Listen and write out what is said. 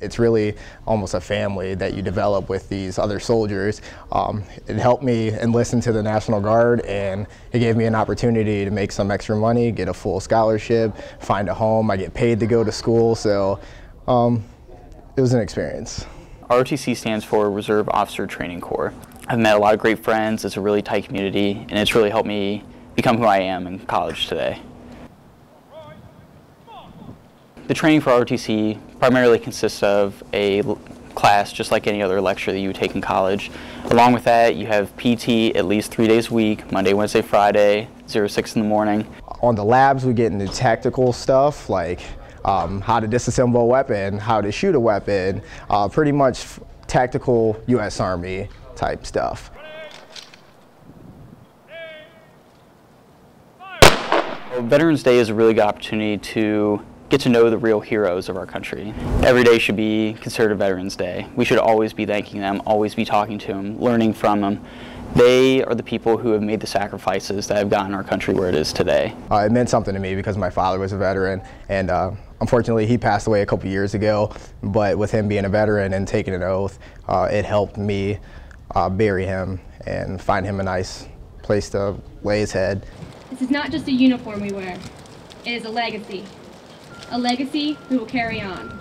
It's really almost a family that you develop with these other soldiers. It helped me enlist into the National Guard, and it gave me an opportunity to make some extra money, get a full scholarship, find a home. I get paid to go to school, so it was an experience. ROTC stands for Reserve Officer Training Corps. I've met a lot of great friends. It's a really tight community, and it's really helped me become who I am in college today. The training for ROTC primarily consists of a class just like any other lecture that you would take in college. Along with that, you have PT at least 3 days a week, Monday, Wednesday, Friday, 06 in the morning. On the labs, we get into tactical stuff like how to disassemble a weapon, how to shoot a weapon, pretty much tactical U.S. Army type stuff. Veterans Day is a really good opportunity to get to know the real heroes of our country. Every day should be considered a Veterans Day. We should always be thanking them, always be talking to them, learning from them. They are the people who have made the sacrifices that have gotten our country where it is today. It meant something to me because my father was a veteran, and unfortunately he passed away a couple years ago, but with him being a veteran and taking an oath, it helped me bury him and find him a nice place to lay his head. This is not just a uniform we wear, it is a legacy. A legacy we will carry on.